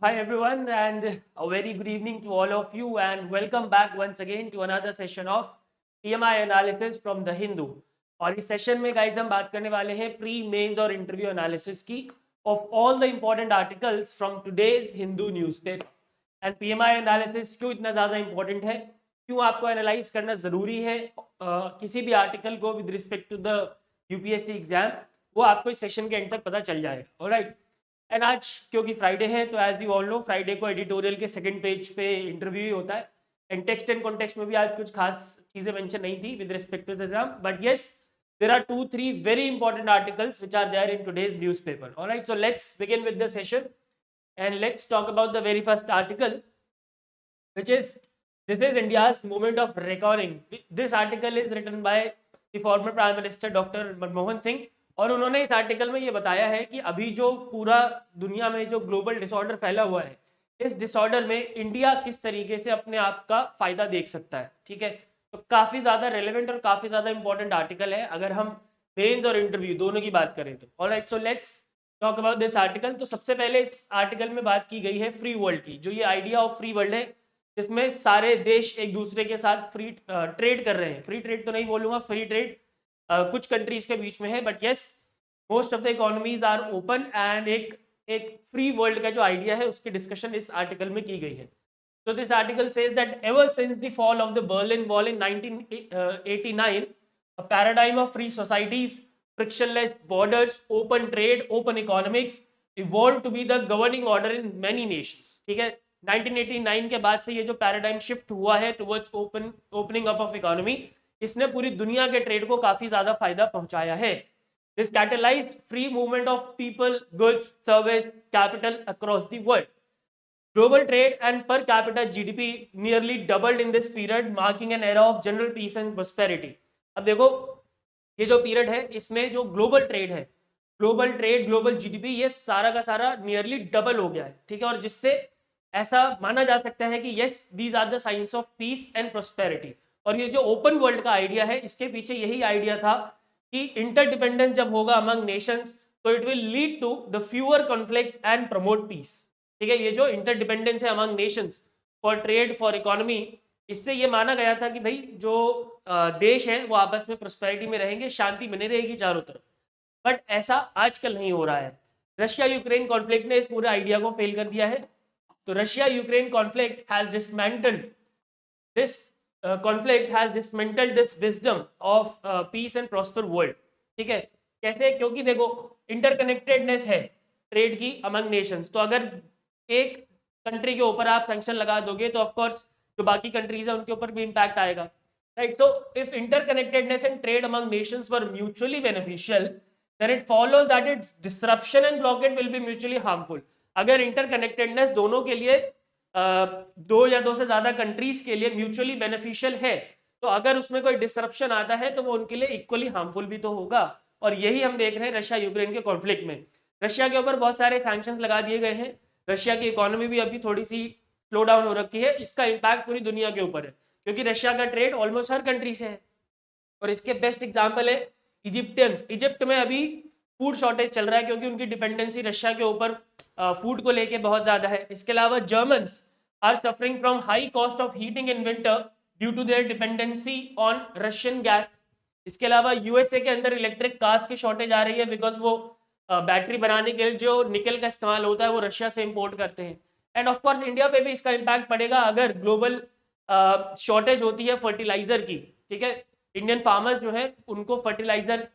Hi everyone, and a very good evening to all of you, and welcome back once again to another session of PMI analysis from the Hindu. और इस session में guys हम बात करने वाले हैं pre mains और interview analysis की of all the important articles from today's Hindu newspaper. And PMI analysis क्यों इतना ज़्यादा इंपॉर्टेंट है, क्यों आपको एनालाइज करना ज़रूरी है किसी भी आर्टिकल को with respect to the UPSC exam, वो आपको इस सेशन के एंड तक पता चल जाएगा। ऑलराइट, एंड आज क्योंकि फ्राइडे है तो as you all know Friday को एडिटोरियल के सेकंड पेज पे इंटरव्यू ही होता है। एंड टेक्स्ट एंड कॉन्टेक्स्ट में भी आज कुछ खास चीजें मेंशन नहीं थी with respect to the exam, but yes there are 2-3 very important articles which are there in today's newspaper. All right, so let's begin with the session and let's talk about the very first article, which is this is India's moment of reckoning. This article is written by the former prime minister Dr. Manmohan Singh, और उन्होंने इस article में ये बताया है कि अभी जो पूरा दुनिया में जो ग्लोबल डिसऑर्डर फैला हुआ है, इस डिसऑर्डर में इंडिया किस तरीके से अपने आप का फायदा देख सकता है। ठीक है, तो काफी ज्यादा रेलेवेंट और काफी ज्यादा इंपॉर्टेंट आर्टिकल है अगर हम मेंस और इंटरव्यू दोनों की बात करें तो। Alright, so let's talk about this article. तो सबसे पहले इस आर्टिकल में बात की गई है फ्री वर्ल्ड की, जो ये आइडिया ऑफ फ्री वर्ल्ड है जिसमें सारे देश एक दूसरे के साथ फ्री ट्रेड कर रहे हैं। फ्री ट्रेड तो नहीं बोलूंगा, फ्री ट्रेड कुछ कंट्रीज के बीच में है, but yes most of the economies are open and एक एक फ्री वर्ल्ड का जो आइडिया है उसकी डिस्कशन इस आर्टिकल में की गई है। So this article says that ever since the fall of the Berlin Wall in 1989, a paradigm of free societies, frictionless borders, open trade, open economics evolved to be the governing order in many nations. ठीक है, 1989 के बाद से ये जो paradigm shift हुआ है towards opening up of economy, इसने पूरी दुनिया के ट्रेड को काफी ज्यादा फायदा पहुंचाया है। This catalyzed free movement of people, goods, service, capital across the world. Global trade and per capita GDP nearly doubled in this period, marking an era of general peace and prosperity. अब देखो ये जो period है इसमें जो global trade है, global trade, global GDP, ये सारा का सारा नियरली डबल हो गया है। ठीक है, और जिससे ऐसा माना जा सकता है कि yes these are the science of peace and prosperity. और ये जो ओपन वर्ल्ड का आइडिया है, इसके पीछे यही आइडिया था कि इंटरडिपेंडेंस जब होगा अमंग नेशंस तो it will lead to the fewer conflicts and promote peace. ठीक है, ये जो इंटरडिपेंडेंस है among nations for trade for economy, इससे ये माना गया था कि भाई जो देश है वो आपस में प्रोस्पेरिटी में रहेंगे, शांति बनी रहेगी चारों तरफ। बट ऐसा आजकल नहीं हो रहा है। रशिया यूक्रेन कॉन्फ्लिक्ट ने इस पूरे आइडिया को फेल कर दिया है। तो Russia Ukraine conflict has dismantled this conflict has dismantled this wisdom of peace and prosper world. ठीक है, कैसे? क्योंकि देखो इंटरकनेक्टेडनेस है ट्रेड की अमंग नेशंस, तो अगर एक कंट्री के ऊपर आप सैंक्शन लगा दोगे तो ऑफ कोर्स जो बाकी कंट्रीज है उनके ऊपर भी इंपैक्ट आएगा, right? So if interconnectedness and trade among Nations were mutually beneficial, then it follows that its disruption and blockade will be mutually harmful. अगर इंटरकनेक्टेडनेस दोनों के लिए दो या दो से ज्यादा कंट्रीज के लिए म्यूचुअली बेनिफिशियल है, तो अगर उसमें कोई डिसरप्शन आता है तो वो उनके लिए इक्वली हार्मफुल भी तो होगा। और यही हम देख रहे हैं रशिया यूक्रेन के कॉन्फ्लिक्ट में। रशिया के ऊपर बहुत सारे सैंक्शंस लगा दिए गए हैं, रशिया की इकोनॉमी भी अभी थोड़ी सी स्लो डाउन हो रखी है। इसका इम्पैक्ट पूरी दुनिया के ऊपर है क्योंकि रशिया का ट्रेड ऑलमोस्ट हर कंट्री से है। और इसके बेस्ट एग्जाम्पल है इजिप्टियंस। इजिप्ट में अभी फूड शॉर्टेज चल रहा है क्योंकि उनकी डिपेंडेंसी रशिया के ऊपर फूड को लेके बहुत ज्यादा है। इसके अलावा Germans are suffering from high cost of heating in winter due to their dependency on Russian gas. इसके अलावा यूएसए के अंदर इलेक्ट्रिक कार्स की शॉर्टेज आ रही है बिकॉज वो बैटरी बनाने के लिए जो निकल का इस्तेमाल होता है वो रशिया से इंपोर्ट करते हैं। एंड ऑफ कोर्स इंडिया पे भी इसका इम्पैक्ट पड़ेगा अगर ग्लोबल शॉर्टेज होती है फर्टिलाइजर की। ठीक है, इंडियन फार्मर्स जो है उनको फर्टिलाइजर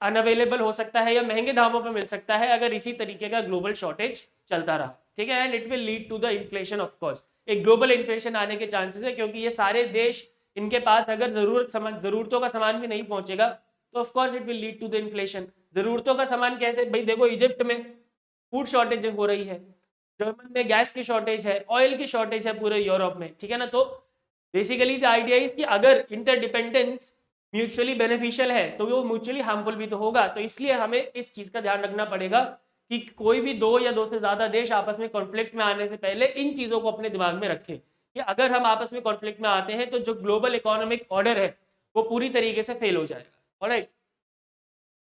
अनअवेलेबल हो सकता है या महंगे दामों पर मिल सकता है अगर इसी तरीके का ग्लोबल शॉर्टेज चलता रहा। ठीक है, and it will lead to the inflation. Of course एक ग्लोबल इन्फ्लेशन आने के चांसेस है क्योंकि ये सारे देश, इनके पास अगर जरूरतों का सामान भी नहीं पहुंचेगा तो of course it will lead to the inflation. जरूरतों का सामान कैसे? भाई देखो इजिप्ट में फूड शॉर्टेज हो रही है, जर्मन में गैस की शॉर्टेज है, ऑयल की शॉर्टेज है पूरे यूरोप में। ठीक है ना, तो बेसिकली द आइडिया इज कि अगर इंटरडिपेंडेंस म्यूचुअली बेनिफिशियल है तो वो म्यूचुअली हार्मफुल भी तो होगा। तो इसलिए हमें इस चीज का ध्यान रखना पड़ेगा कि कोई भी दो या दो से ज्यादा देश आपस में कॉन्फ्लिक्ट में आने से पहले इन चीजों को अपने दिमाग में रखें कि अगर हम आपस में कॉन्फ्लिक्ट में आते हैं तो जो ग्लोबल इकोनॉमिक ऑर्डर है वो पूरी तरीके से फेल हो जाएगा। Alright,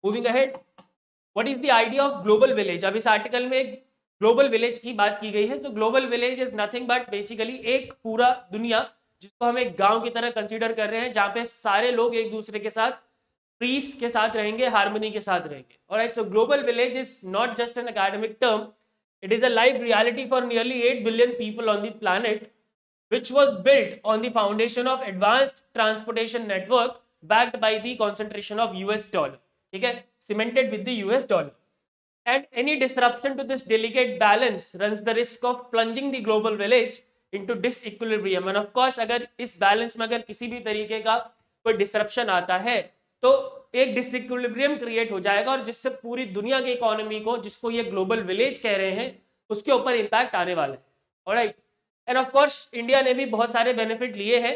moving ahead, what is the idea of global village? अब इस आर्टिकल में एक ग्लोबल विलेज की बात की गई है। तो global village is nothing but basically एक पूरा दुनिया जिसको हम एक गांव की तरह कंसीडर कर रहे हैं, जहां पे सारे लोग एक दूसरे के साथ पीस के साथ रहेंगे, हार्मनी के साथ रहेंगे। Alright, so global village is not just an academic term, it is a live reality for nearly 8 billion people on the planet, which was built on the foundation of advanced transportation network backed by the concentration of US dollar. ठीक है, cemented with the US dollar. And any disruption to this delicate balance runs the risk of plunging the global village into disequilibrium. And of course, अगर इस balance में अगर किसी भी तरीके का कोई डिसरप्शन आता है तो एक डिसइक्विलिब्रियम क्रिएट हो जाएगा, और जिससे पूरी दुनिया की इकोनॉमी को, जिसको ये ग्लोबल विलेज कह रहे हैं, उसके ऊपर इंपैक्ट आने वाला है। Alright, end of course India ने भी बहुत सारे बेनिफिट लिए हैं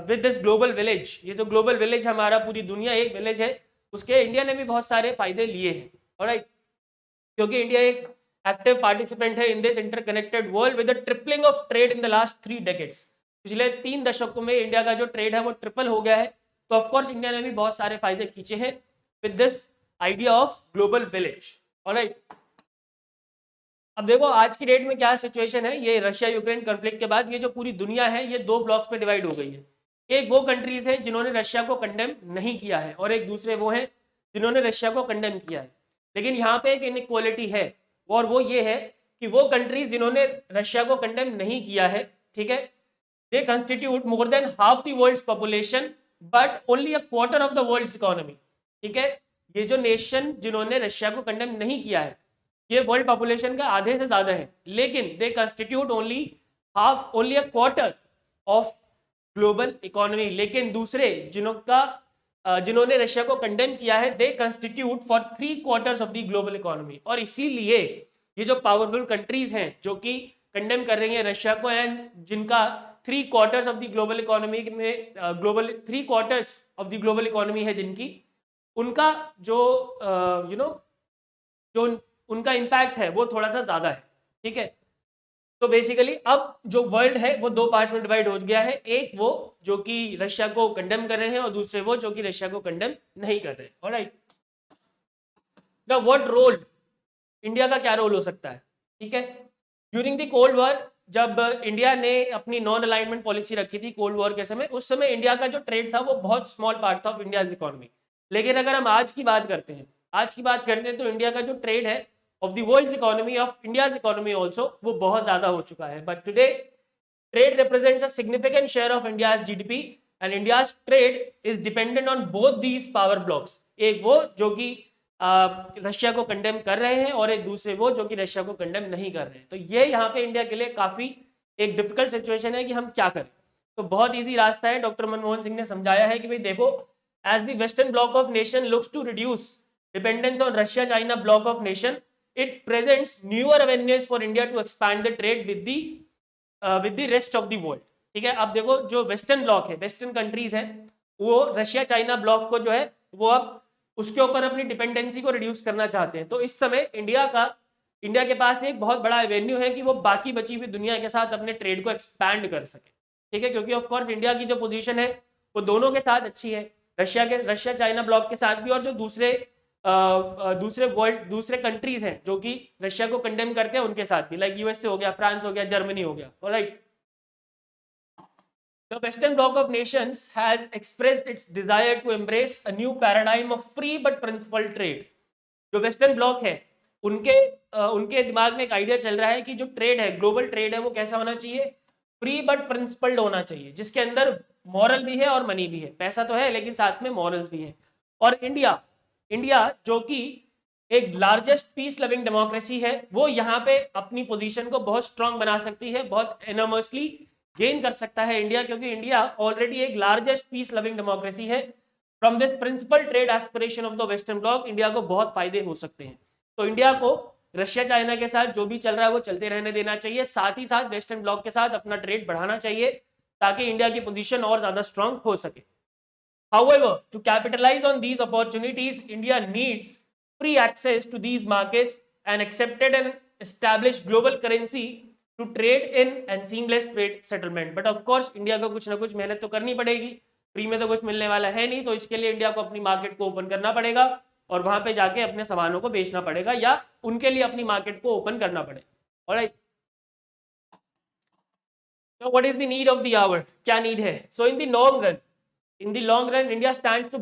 विद दिस ग्लोबल विलेज। ये जो ग्लोबल विलेज हमारा, पूरी दुनिया एक विलेज है, उसके इंडिया ने भी बहुत सारे फायदे लिए हैं। ऑलराइट, क्योंकि इंडिया एक एक्टिव पार्टिसिपेंट है in this interconnected world with the tripling of trade in the last 3 decades. पिछले 3 दशकों में इंडिया का जो ट्रेड है वो ट्रिपल हो गया है। तो ऑफ कोर्स इंडिया ने भी बहुत सारे फायदे खींचे हैं with this idea of global village. Alright, अब देखो आज की डेट में क्या सिचुएशन है। ये रशिया यूक्रेन कॉन्फ्लिक्ट के बाद ये जो पूरी दुनिया है ये 2 ब्लॉक्स में डिवाइड हो गई है। एक वो कंट्रीज है जिन्होंने रशिया को कंडेम नहीं किया है, और एक दूसरे वो हैं जिन्होंने रशिया को कंडेम किया है। लेकिन यहाँ पे एक इनइक्वालिटी है, और वो ये है कि वो कंट्रीज जिन्होंने रशिया को कंडेम नहीं किया है, ठीक है, they constitute more than half the world's population but only a quarter of the world's economy. ठीक है, ये जो नेशन जिन्होंने रशिया को कंडेम नहीं किया है ये वर्ल्ड पॉपुलेशन का आधे से ज्यादा है, लेकिन दे constitute only a quarter of global economy. लेकिन दूसरे जिन्होंने रशिया को कंडेम किया है they constitute for 3/4 of the global economy. और इसीलिए ये जो पावरफुल कंट्रीज हैं जो कि कंडेम कर रही हैं रशिया को, एंड जिनका 3/4 ऑफ द ग्लोबल इकोनॉमी में 3/4 ऑफ द ग्लोबल इकोनॉमी है जिनकी, उनका जो जो उनका इंपैक्ट है वो थोड़ा सा ज्यादा है। ठीक है, तो बेसिकली अब जो वर्ल्ड है वो 2 पार्ट्स में डिवाइड हो गया है। एक वो जो कि रशिया को कंडेम कर रहे हैं, और दूसरे वो जो कि रशिया को कंडेम नहीं कर रहे हैं। Alright, now what role, India का क्या रोल हो सकता है। ठीक है, ड्यूरिंग द कोल्ड वॉर जब इंडिया ने अपनी नॉन अलाइनमेंट पॉलिसी रखी थी कोल्ड वॉर के समय, उस समय इंडिया का जो ट्रेड था वो बहुत स्मॉल पार्ट था ऑफ इंडियाज इकोनॉमी। लेकिन अगर हम आज की बात करते हैं तो इंडिया का जो ट्रेड है of the world's economy, of India's economy also, वो बहुत ज्यादा हो चुका है। But today trade represents a significant share of India's GDP and India's trade is dependent on both these power blocks। एक वो जो कि रशिया को कंडेम कर रहे हैं, और एक दूसरे वो जो कि रशिया को कंडेम नहीं कर रहे हैं। तो ये यहाँ पे इंडिया के लिए काफी एक डिफिकल्ट सिचुएशन है कि हम क्या करें। तो बहुत ईजी रास्ता है, डॉक्टर मनमोहन सिंह ने समझाया है कि भाई देखो, as the western bloc of nation looks to reduce dependence on Russia China bloc of nation, it presents newer avenues for India to expand the trade with the rest of the world। ठीक है, अब देखो जो western bloc है, western countries है, वो Russia China block को जो है वो अब उसके ऊपर अपनी डिपेंडेंसी को रिड्यूस करना चाहते हैं। तो इस समय इंडिया के पास एक बहुत बड़ा एवेन्यू है कि वो बाकी बची हुई दुनिया के साथ अपने ट्रेड को एक्सपैंड कर सके। ठीक है, क्योंकि ऑफकोर्स इंडिया की जो पोजीशन है वो दोनों के साथ अच्छी है, रशिया चाइना ब्लॉक के साथ भी, और जो दूसरे कंट्रीज हैं जो कि रशिया को कंडेम करते हैं उनके साथ भी, लाइक यूएसए हो गया, फ्रांस हो गया, जर्मनी हो गया। Alright, the western bloc of nations has expressed its desire to embrace a new paradigm of free but principle trade. जो वेस्टर्न ब्लॉक है उनके दिमाग में एक आइडिया चल रहा है कि जो ट्रेड है, ग्लोबल ट्रेड है, वो कैसा होना चाहिए, फ्री बट प्रिंसिपल्ड होना चाहिए, जिसके अंदर मॉरल भी है और मनी भी है। पैसा तो है लेकिन साथ में मॉरल्स भी है। और इंडिया जो कि एक लार्जेस्ट पीस लविंग डेमोक्रेसी है, वो यहाँ पे अपनी पोजीशन को बहुत स्ट्रांग बना सकती है, बहुत एनॉर्मसली गेन कर सकता है इंडिया, क्योंकि इंडिया ऑलरेडी एक लार्जेस्ट पीस लविंग डेमोक्रेसी है। From this principle trade aspiration of the western block India को बहुत फायदे हो सकते हैं। तो इंडिया को रशिया चाइना के साथ जो भी चल रहा है वो चलते रहने देना चाहिए, साथ ही साथ वेस्टर्न ब्लॉक के साथ अपना ट्रेड बढ़ाना चाहिए ताकि इंडिया की पोजीशन और ज्यादा स्ट्रांग हो सके। However, to capitalize on these opportunities, India needs free access to these markets, and accepted and established global currency to trade in and seamless trade settlement। But of course, India को कुछ ना कुछ मेहनत तो करनी पड़ेगी, फ्री में तो कुछ मिलने वाला है नहीं, तो इसके लिए इंडिया को अपनी मार्केट को ओपन करना पड़ेगा। और वहां पे जाके अपने सामानों को बेचना पड़ेगा या उनके लिए अपनी मार्केट को ओपन करना पड़ेगा। Alright, so what is the need of the hour? क्या नीड है? So in the long run India stands to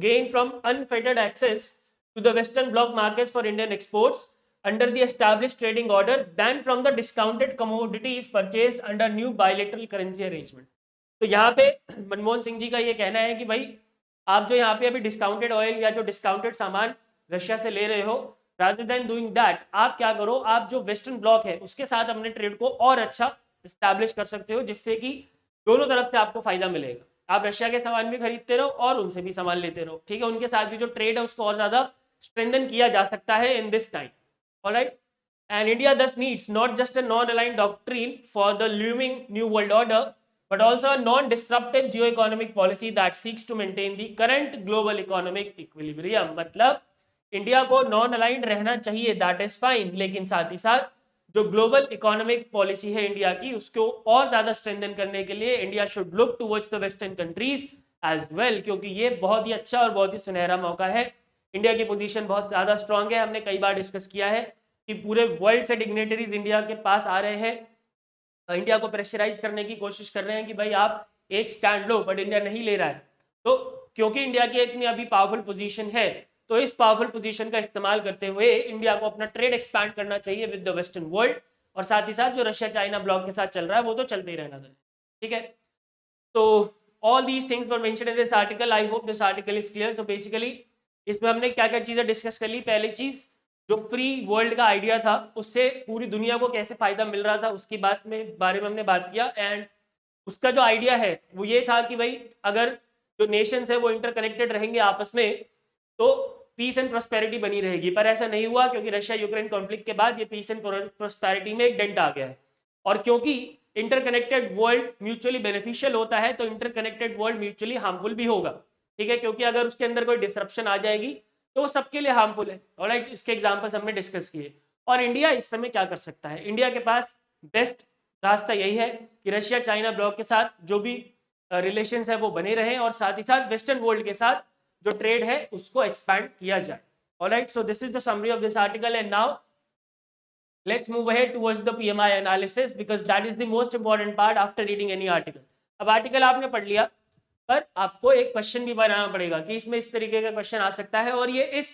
gain from unfettered access to the western bloc markets for Indian exports under the established trading order than from the discounted commodities purchased under new bilateral currency arrangement। तो यहाँ पे मनमोहन सिंह जी का ये कहना है कि भाई आप जो यहाँ पे अभी डिस्काउंटेड ऑयल या जो डिस्काउंटेड सामान रशिया से ले रहे हो, रादर देन डूइंग दैट आप क्या करो, आप जो वेस्टर्न ब्लॉक है उसके साथ अपने ट्रेड को और अच्छा स्टैब्लिश कर सकते हो, जिससे कि दोनों तरफ से आपको फायदा मिलेगा। आप रशिया के सामान भी खरीदते रहो और उनसे भी सामान लेते रहो, ठीक है। उनके साथ भी जो ट्रेड है उसको और ज्यादा स्ट्रेंथन किया जा सकता है in this time. Alright, and India thus needs not just a non-aligned doctrine for the looming new world order, but also a non-disruptive geo-economic policy that seeks to maintain the current global economic equilibrium। मतलब India को non aligned रहना चाहिए, that is fine, लेकिन साथ ही साथ जो global economic policy है इंडिया की उसको और ज्यादा स्ट्रेंथन करने के लिए India should look towards the western countries as well, क्योंकि ये बहुत ही अच्छा और बहुत ही सुनहरा मौका है। इंडिया की पोजीशन बहुत ज्यादा स्ट्रांग है, हमने कई बार डिस्कस किया है कि पूरे वर्ल्ड से डिग्नेटरीज इंडिया के पास आ रहे हैं, इंडिया को प्रेशराइज करने की कोशिश कर रहे हैं कि भाई आप एक स्टैंड लो, बट इंडिया नहीं ले रहा है। तो क्योंकि इंडिया की इतनी अभी पावरफुल पोजीशन है, तो इस पावरफुल पोजीशन का इस्तेमाल करते हुए इंडिया को अपना ट्रेड एक्सपैंड करना चाहिए विद द वेस्टर्न वर्ल्ड, और साथ ही साथ जो रशिया चाइना ब्लॉक के साथ चल रहा है वो तो चलते ही रहना था, ठीक है। तो all these things were mentioned in this article, I hope this article is clear. So basically इसमें हमने क्या क्या चीजें डिस्कस कर ली। पहली चीज, जो प्री वर्ल्ड का आइडिया था उससे पूरी दुनिया को कैसे फायदा मिल रहा था उसकी बारे में हमने बात किया। एंड उसका जो आइडिया है वो ये था कि भाई अगर जो नेशंस है वो इंटरकनेक्टेड रहेंगे आपस में तो पीस एंड प्रोस्पेरिटी बनी रहेगी, पर ऐसा नहीं हुआ क्योंकि रशिया यूक्रेन कॉन्फ्लिक्ट के बाद ये पीस एंड प्रोस्पेरिटी में एक डेंट आ गया है। और क्योंकि इंटरकनेक्टेड वर्ल्ड म्यूचुअली बेनिफिशियल होता है तो इंटरकनेक्टेड वर्ल्ड म्यूचुअली हार्मफुल भी होगा, ठीक है, क्योंकि अगर उसके अंदर कोई डिसरप्शन आ जाएगी तो वो सबके लिए हार्मफुल है। ऑलराइट, इसके एग्जांपल्स हमने डिस्कस किए। और इंडिया इस समय क्या कर सकता है? इंडिया के पास बेस्ट रास्ता यही है कि रशिया चाइना ब्लॉक के साथ जो भी रिलेशंस है वो बने रहें और साथ ही साथ वेस्टर्न वर्ल्ड के साथ जो ट्रेड है उसको एक्सपैंड किया जाए। Alright, so this is the summary of this article and now let's move ahead towards the PMI analysis because that is the most important part after reading any article। अब article आपने पढ़ लिया, पर आपको एक question भी बनाना पड़ेगा कि इसमें इस तरीके का क्वेश्चन आ सकता है और ये इस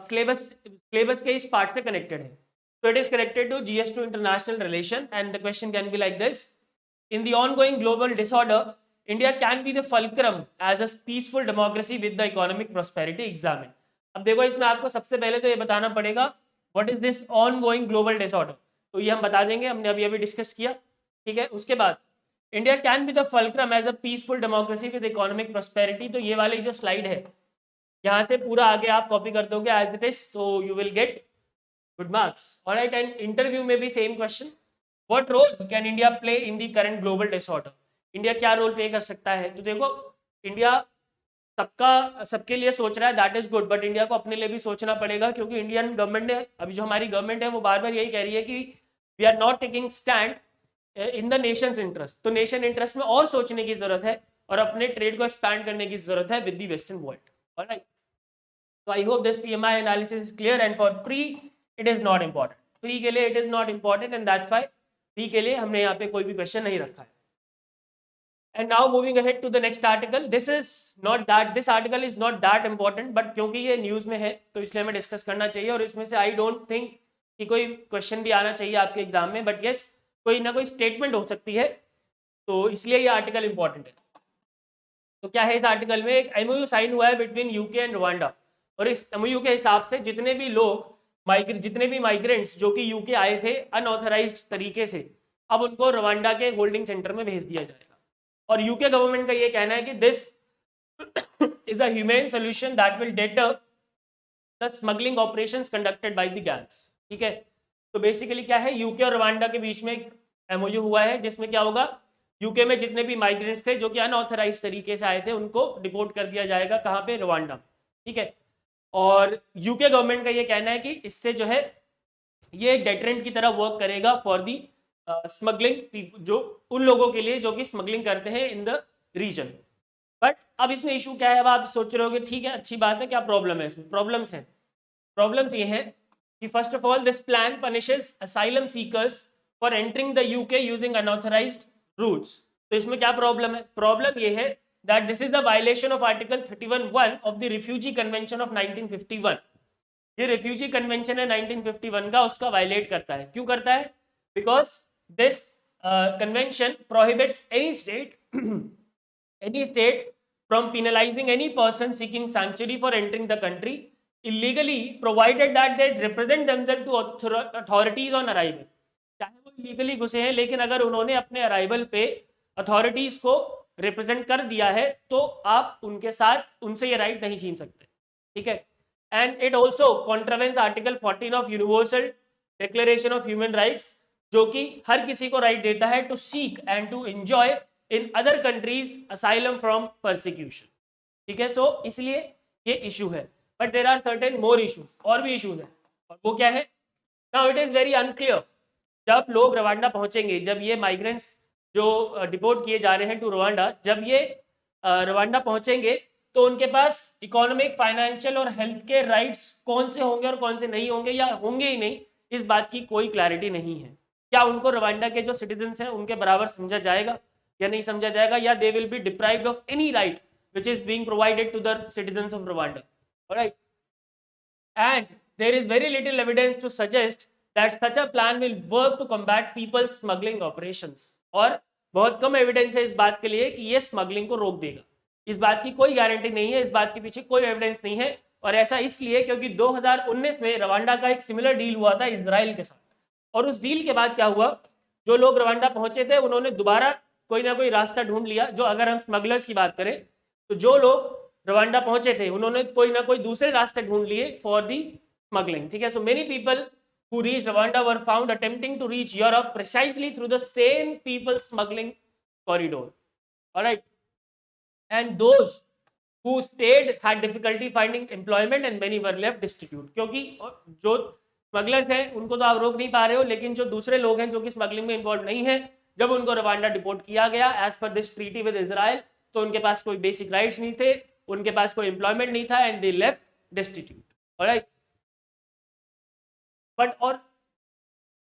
सिलेबस के इस पार्ट से कनेक्टेड है। So it is connected to GS2 international relation and the question can be like this: in the ongoing global disorder, India can be the fulcrum as a peaceful democracy with the economic prosperity examined। अब देखो इसमें आपको सबसे पहले तो ये बताना पड़ेगा what is this ongoing global disorder, तो ये हम बता देंगे, हमने अभी अभी डिस्कस किया, ठीक है। उसके बाद India can be the fulcrum as a peaceful democracy with economic prosperity, तो ये वाली जो स्लाइड है यहाँ से पूरा आगे आप कॉपी कर दोगे एज इट इज, तो you will get good marks. Alright, and interview में भी same question, what role can India play in the current global disorder, India क्या रोल प्ले कर सकता है। तो देखो इंडिया सबके लिए सोच रहा है, that is good, but India को अपने लिए भी सोचना पड़ेगा क्योंकि इंडियन गवर्नमेंट ने अभी जो हमारी गवर्नमेंट है वो बार बार यही कह रही है कि we are not taking stand in the nation's interest, तो नेशन इंटरेस्ट में और सोचने की जरूरत है और अपने ट्रेड को एक्सपैंड करने की जरूरत है with the western world. Alright, so I hope this PMI analysis is clear and for pre it is not important, pre के लिए it is not important and that's why pre के लिए हमने यहाँ पे कोई भी क्वेश्चन नहीं रखा है। And now moving ahead to the next article, this article is not that important but क्योंकि ये न्यूज में है तो इसलिए हमें डिस्कस करना चाहिए और इसमें से आई डोंट थिंक कि कोई क्वेश्चन भी आना चाहिए आपके एग्जाम में, बट यस कोई ना कोई स्टेटमेंट हो सकती है, तो इसलिए ये आर्टिकल इंपॉर्टेंट है। तो क्या है इस आर्टिकल में, एक एमओयू साइन हुआ है बिटवीन यूके एंड रवांडा, और इस एमओयू के हिसाब से जितने भी माइग्रेंट्स जो कि यूके आए थे अनऑथराइज्ड तरीके से, अब उनको रवांडा के होल्डिंग सेंटर में भेज दिया जाएगा। और यूके गवर्नमेंट का ये कहना है कि this is a human solution that will debtor the smuggling operations conducted by the gangs, ठीक है। तो बेसिकली क्या है, यूके और रवांडा के बीच में एक एमओयू हुआ है जिसमें क्या होगा, यूके में जितने भी माइग्रेंट्स थे जो कि अनऑथराइज्ड तरीके से आए थे उनको डिपोर्ट कर दिया जाएगा, कहाँ पे, रवांडा, ठीक है। और यूके गवर्नमेंट का ये कहना है कि इससे जो है ये एक डेटरेंट की तरह वर्क करेगा फॉर दी स्मगलिंग, जो उन लोगों के लिए जो कि स्मगलिंग करते हैं इन द रीजन। बट अब इसमें इशू क्या है, अब आप सोच रहे हो ठीक है अच्छी बात है, क्या प्रॉब्लम है इसमें? प्रॉब्लम्स हैं। प्रॉब्लम्स ये हैं कि first of all this plan punishes asylum seekers for entering the UK using unauthorised routes. तो इसमें क्या प्रॉब्लम है? प्रॉब्लम ये है that this is a violation of article 31(1) of the refugee convention of 1951। ये रिफ्यूजी कन्वेंशन है 1951 का, उसका वायलेट करता है। क्यों करता है? Because this convention prohibits any state from penalizing any person seeking sanctuary for entering the country illegally, provided that they represent themselves to authorities on arrival। चाहे वो illegally घुसे हैं, लेकिन अगर उन्होंने अपने अराइवल पे अथॉरिटीज को रिप्रेजेंट कर दिया है तो आप उनके साथ उनसे ये राइट नहीं छीन सकते, ठीक है। And it also contravenes article 14 of universal declaration of human rights, जो कि हर किसी को राइट देता है to seek and to enjoy in other countries asylum from persecution, ठीक है। सो इसलिए ये इशू है, but there are certain more issues, और भी इशूज है, और वो क्या है? Now it is very unclear, जब लोग रवांडा पहुंचेंगे, जब ये माइग्रेंट्स जो डिपोर्ट किए जा रहे हैं टू रवांडा, जब ये रवांडा पहुंचेंगे तो उनके पास इकोनॉमिक, फाइनेंशियल और हेल्थ केयर राइट्स कौन से होंगे और कौन से नहीं होंगे, या होंगे ही नहीं, इस बात की कोई क्लैरिटी नहीं है। क्या उनको रवांडा के जो सिटीजन्स हैं उनके बराबर समझा जाएगा या नहीं समझा जाएगा, या they will be deprived of any right which is being provided to the citizens of Rwanda, all right? And there is very little evidence to suggest that such a plan will work to combat people smuggling operations, और बहुत कम evidence है इस बात के लिए कि ये smuggling को रोक देगा। इस बात की कोई गारंटी नहीं है, इस बात के पीछे कोई एविडेंस नहीं है, और ऐसा इसलिए क्योंकि 2019 में रवांडा का एक सिमिलर डील हुआ था इजराइल के साथ, और उस डील के बाद क्या हुआ, जो लोग रवांडा पहुंचे थे उन्होंने दोबारा कोई ना कोई रास्ता ढूंढ लिया। जो अगर हम स्मगलर्स की बात करें तो जो लोग रवांडा पहुंचे थे उन्होंने कोई ना कोई दूसरे रास्ते ढूंढ लिए फॉर दी स्मगलिंग, ठीक है। So many people who reached Rwanda were found attempting to reach Europe precisely through the same people smuggling corridor, all right? And those who stayed had difficulty finding employment and many were left destitute। क्योंकि जो smugglers हैं उनको तो आप रोक नहीं पा रहे हो, लेकिन जो दूसरे लोग हैं जो कि स्मगलिंग में इन्वॉल्व नहीं है, जब उनको रवांडा डिपोर्ट किया गया as per this treaty with Israel, तो उनके पास कोई बेसिक राइट्स नहीं थे, उनके पास कोई एम्प्लॉयमेंट नहीं था, and they left destitute, alright. But और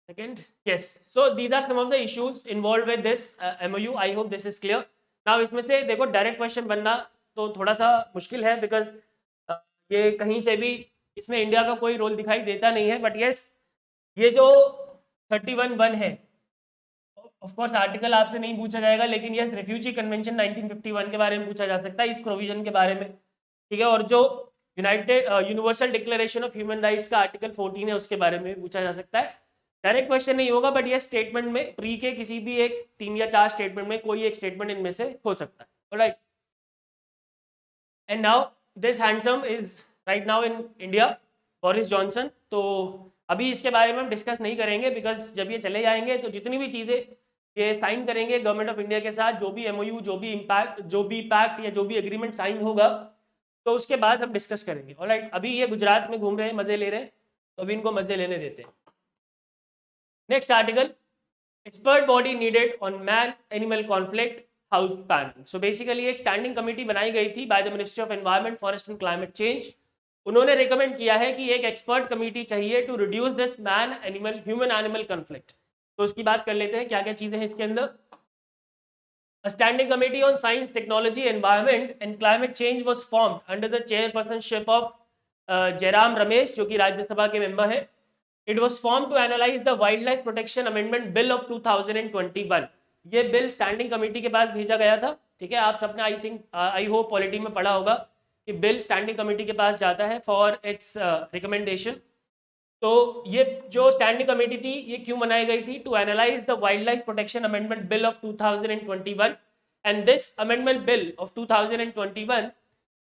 second, yes, so these are some of the issues involved with this MOU. I hope this is clear now। इसमें से देखो डायरेक्ट क्वेश्चन बनना तो थोड़ा सा मुश्किल है, बिकॉज ये कहीं से भी इसमें इंडिया का कोई रोल दिखाई देता नहीं है, बट यस ये जो 31(1) है, ऑफ कोर्स आर्टिकल आपसे नहीं पूछा जाएगा, लेकिन यस रिफ्यूजी कन्वेंशन 1951 के बारे में पूछा जा सकता है, इस प्रोविजन के बारे में, ठीक है। और जो universal declaration of human rights का आर्टिकल 14 है उसके बारे में पूछा जा सकता है। डायरेक्ट क्वेश्चन नहीं होगा, बट ये स्टेटमेंट में प्री के किसी भी एक 3 या 4 स्टेटमेंट में कोई एक स्टेटमेंट इनमें से हो सकता है, alright. And now this handsome is right now in India, Boris Johnson. तो अभी इसके बारे में हम डिस्कस नहीं करेंगे, बिकॉज जब ये चले जाएंगे तो जितनी भी चीज़ें ये साइन करेंगे गवर्नमेंट ऑफ इंडिया के साथ, जो भी MOU, जो भी पैक्ट या जो भी एग्रीमेंट साइन होगा, तो उसके बाद हम डिस्कस करेंगे, ऑलराइट। अभी ये गुजरात में घूम रहे हैं, मजे ले रहे हैं, तो अभी इनको मजे लेने देते हैं। Next article, expert body needed on man animal conflict house panel. So basically एक स्टैंडिंग कमेटी बनाई गई थी by the ministry of environment, forest and climate change. उन्होंने रिकमेंड किया है कि एक एक्सपर्ट कमेटी चाहिए to reduce this human animal conflict. तो उसकी बात कर लेते हैं क्या क्या चीजें हैं इसके अंदर। A standing committee on science, technology, environment and climate change was formed under the chairpersonship of Jairam Ramesh, जो कि राज्यसभा के मेंबर हैं। It was formed to analyze the Wildlife Protection Amendment Bill of 2021। ये बिल स्टैंडिंग कमेटी के पास भेजा गया था, ठीक है। आप सबने आई होप पॉलिटी में पढ़ा होगा कि बिल स्टैंडिंग कमेटी के पास जाता है फॉर इट्स रिकमेंडेशन। तो ये जो स्टैंडिंग कमेटी थी ये क्यों बनाई गई थी? To analyse the wildlife protection amendment bill of 2021, and this amendment bill of 2021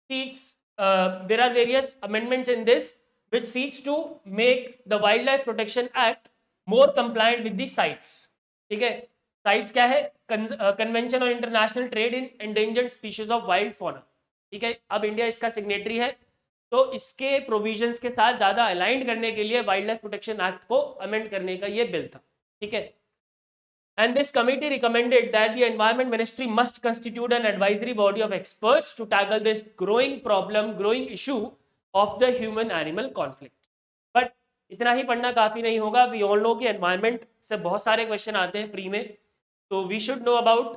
seeks there are various amendments in this which seeks to make the Wildlife Protection Act more compliant with the CITES, ठीक है। CITES क्या है? Convention on international trade in endangered species of wild fauna, ठीक है। अब India इसका signatory है, तो इसके प्रोविजंस के साथ ज़्यादा अलाइंड करने के लिए वाइल्ड लाइफ प्रोटेक्शन एक्ट को अमेंड करने का ये बिल था, ठीक है। And this committee recommended that the Environment Ministry must constitute an advisory body of experts to tackle this growing issue of the human-animal conflict. But इतना ही पढ़ना काफी नहीं होगा. We all know कि environment से बहुत सारे क्वेश्चन आते हैं प्री में, so we should know about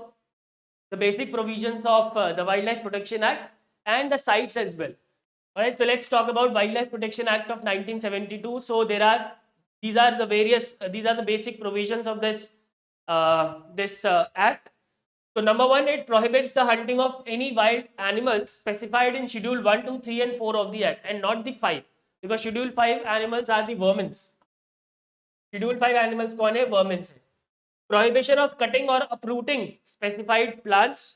the basic provisions of the Wildlife Protection Act and the sites as well. Alright, so let's talk about Wildlife Protection Act of 1972. So these are the basic provisions of this act. So number one, it prohibits the hunting of any wild animals specified in Schedule 1, 2, 3 and 4 of the act, and not the 5, because Schedule 5 animals are the vermins. Schedule 5 animals कौन है? Vermins है. Prohibition of cutting or uprooting specified plants.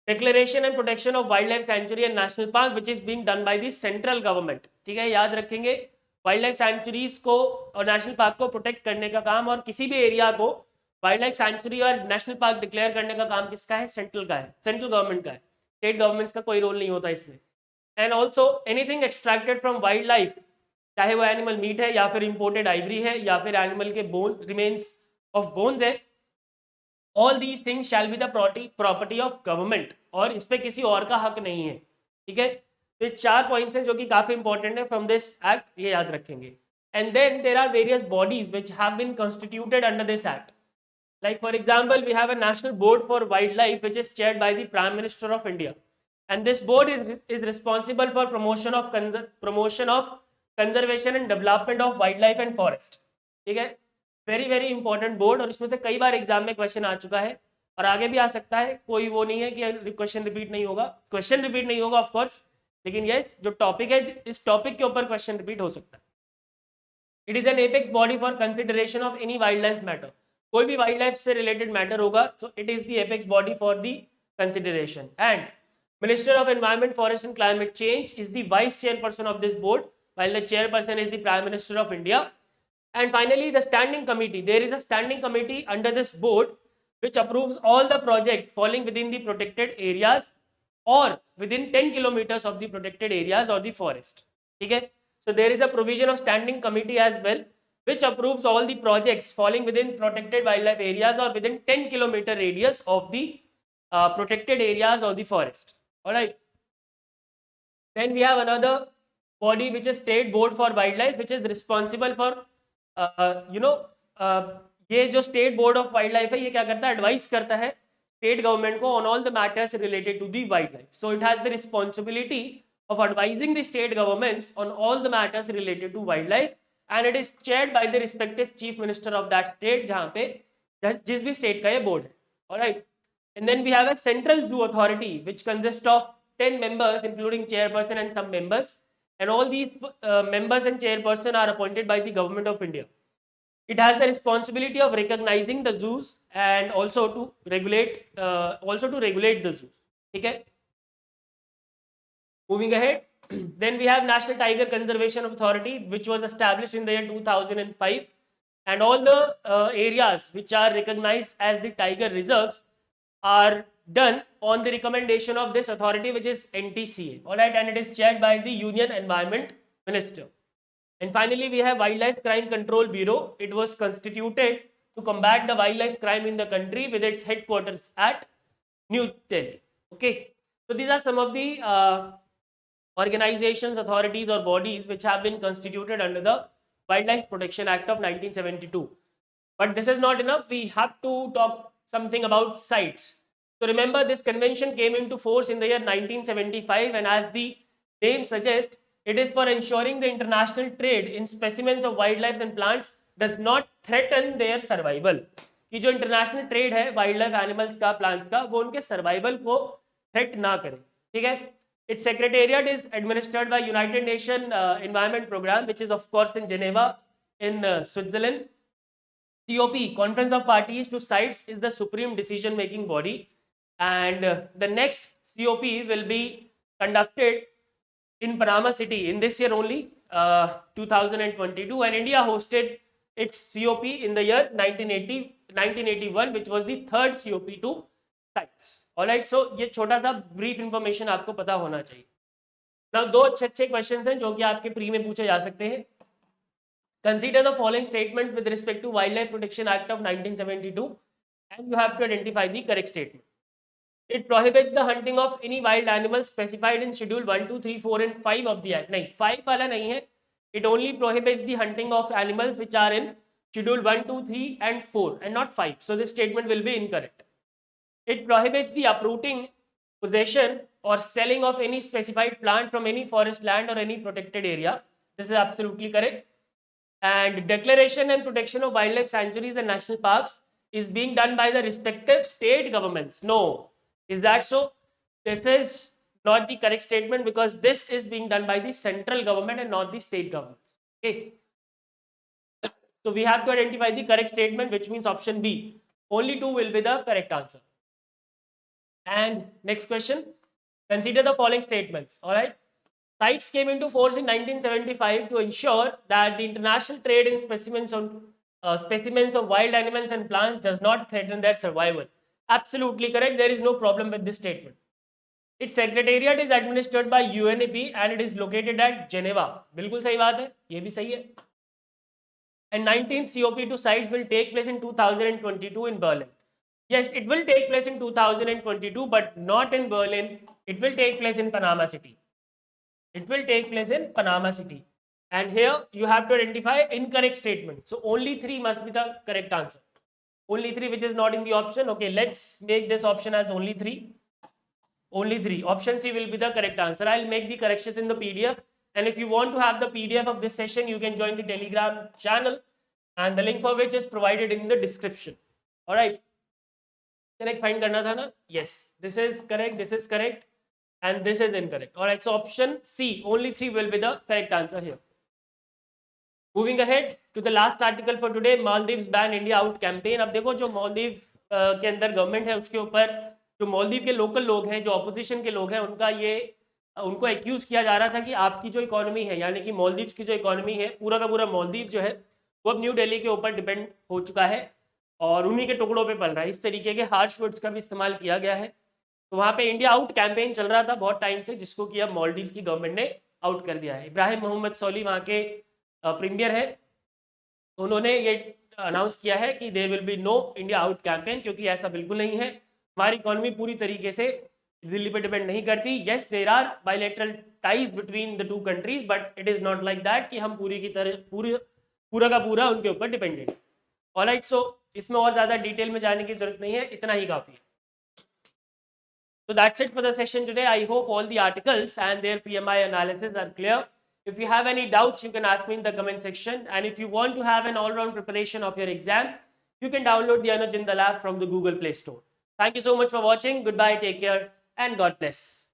Declaration and protection of wildlife sanctuary and national park, which is being done by the central government. ठीक है, याद रखेंगे, wild life sanctuaries को और national park को प्रोटेक्ट करने का काम, और किसी भी एरिया को वाइल्ड लाइफ सेंचुरी और नेशनल पार्क डिक्लेयर करने का काम किसका है? सेंट्रल का है, सेंट्रल गवर्नमेंट का है. स्टेट गवर्नमेंट्स का कोई रोल नहीं होता इसमें. And also anything extracted from wild life, चाहे वो एनिमल मीट है या फिर इंपोर्टेड आइवरी है या फिर एनिमल के बोन रिमेन्स ऑफ बोन्स है, all these things shall be the property of government, और इस पे किसी और का हक नहीं है. ठीक है, तो ये 4 पॉइंट्स हैं जो कि काफी इंपॉर्टेंट है फ्रॉम दिस एक्ट, ये याद रखेंगे. And then there are various bodies which have been constituted under this act. Like for example, we have a National Board for Wildlife, which is chaired by the Prime Minister of India, and this board is responsible for promotion of conservation and development of wildlife and forest. ठीक है, very important board, और इसमें से कई बार exam में question आ चुका है और आगे भी आ सकता है. कोई वो नहीं है कि क्वेश्चन रिपीट नहीं होगा, क्वेश्चन रिपीट नहीं होगा ऑफ कोर्स, लेकिन यस जो टॉपिक है इस टॉपिक के ऊपर क्वेश्चन रिपीट हो सकता है. It is an apex body for consideration of any wild life matter. कोई भी वाइल्ड लाइफ से रिलेटेड मैटर होगा तो it is the apex body for the consideration. And minister of environment, forest and climate change is the vice chairperson of this board, while the chairperson is the Prime Minister of India. And finally, the standing committee. There is a standing committee under this board which approves all the project falling within the protected areas or within 10 kilometers of the protected areas or the forest. Okay? So there is a provision of standing committee as well, which approves all the projects falling within protected wildlife areas or within 10-kilometer radius of the protected areas or the forest. All right. Then we have another body which is State Board for Wildlife, which is responsible for ये जो state board of wildlife है, ये क्या करता है? Advice करता है state government को on all the matters related to the wildlife. So it has the responsibility of advising the state governments on all the matters related to wildlife, and it is chaired by the respective chief minister of that state, जहां पे जिस भी state का ये board है. Alright. And then we have a central zoo authority which consist of 10 members including chairperson and some members, and all these members and chairperson are appointed by the government of India. It has the responsibility of recognizing the zoos and also to regulate the zoos. Okay, moving ahead. Then we have National Tiger Conservation Authority, which was established in the year 2005, and all the areas which are recognized as the tiger reserves are done on the recommendation of this authority, which is NTCA. All right, and it is chaired by the Union Environment Minister. And finally, we have Wildlife Crime Control Bureau. It was constituted to combat the wildlife crime in the country with its headquarters at New Delhi. Okay, so these are some of the organizations, authorities or bodies which have been constituted under the Wildlife Protection Act of 1972. But this is not enough. We have to talk something about sites. So remember, this convention came into force in the year 1975, and as the name suggests, it is for ensuring the international trade in specimens of wildlife and plants does not threaten their survival. कि जो international trade है wild life animals का, plants का, वो उनके survival को threat ना करे. ठीक है. Its secretariat is administered by United Nations Environment Program, which is of course in Geneva in Switzerland. COP, Conference of Parties to CITES, is the supreme decision making body, and the next COP will be conducted in Panama City in this year only, 2022, and India hosted its COP in the year 1981, which was the third COP to CITES. Alright, so ये छोटा सा brief information आपको पता होना चाहिए. Now दो अच्छे questions हैं जो कि आपके प्री में पूछे जा सकते हैं. Consider the following statements with respect to Wildlife Protection Act of 1972. and you have to identify the correct statement. It prohibits the hunting of any wild animals specified in schedule 1, 2, 3, 4 and 5 of the act. नहीं 5 वाला नहीं है. It only prohibits the hunting of animals which are in schedule 1, 2, 3 and 4 and not 5. So this statement will be incorrect. It prohibits the uprooting, possession or selling of any specified plant from any forest land or any protected area. This is absolutely correct. And declaration and protection of wildlife sanctuaries and national parks is being done by the respective state governments. No. Is that so? This is not the correct statement because this is being done by the central government and not the state governments. Okay. So we have to identify the correct statement, which means option B. Only 2 will be the correct answer. And next question. Consider the following statements. All right. CITES came into force in 1975 to ensure that the international trade in specimens of wild animals and plants does not threaten their survival. Absolutely correct. There is no problem with this statement. Its secretariat is administered by UNEP and it is located at Geneva. बिल्कुल सही बात है, ये भी सही है. And 19th COP2 CITES will take place in 2022 in Berlin. Yes, it will take place in 2022, but not in Berlin. It will take place in Panama City. It will take place in Panama City. And here you have to identify incorrect statement. So only 3 must be the correct answer. Only 3 which is not in the option. Okay, let's make this option as only 3. Only 3. Option C will be the correct answer. I'll make the corrections in the PDF. And if you want to have the PDF of this session, you can join the Telegram channel. And the link for which is provided in the description. Alright. Correct find karna tha na? Yes. This is correct. This is correct. And this is incorrect. Alright, so option C, only 3 will be the correct answer here. Moving ahead to the last article for today, Maldives ban India out campaign. अब देखो जो मालदीव के अंदर government है उसके ऊपर जो मालदीव के लोकल लोग हैं, जो ऑपोजिशन के लोग हैं, उनको एक्यूज किया जा रहा था कि आपकी जो इकोनॉमी है, यानी कि मालदीव्स की जो इकोनॉमी है, पूरा का पूरा मालदीव जो है वो अब न्यू दिल्ली के ऊपर डिपेंड हो चुका है और उन्हीं के टुकड़ों पे पल रहा है. इस तरीके के हार्श वर्ड्स का भी इस्तेमाल किया गया है. तो वहाँ पे इंडिया आउट कैंपेन चल रहा था बहुत टाइम से, जिसको कि अब मालदीव्स की गवर्नमेंट ने आउट कर दिया है. इब्राहिम मोहम्मद सोली वहाँ के प्रीमियर है, उन्होंने ये अनाउंस किया है कि there will be no India out campaign, क्योंकि ऐसा बिल्कुल नहीं है. हमारी इकोनॉमी पूरी तरीके से दिल्ली पे डिपेंड नहीं करती. Yes, there are bilateral ties between the two countries, but it is not like that कि हम पूरा का पूरा उनके ऊपर डिपेंडेंट. ऑलराइट, सो इसमें और ज़्यादा डिटेल में जाने की जरूरत नहीं है, इतना ही काफ़ी है. So that's it for the session today. I hope all the articles and their PMI analysis are clear. If you have any doubts, you can ask me in the comment section. And if you want to have an all-round preparation of your exam, you can download the Anuj Jindal app from the Google Play Store. Thank you so much for watching. Goodbye, take care, and God bless.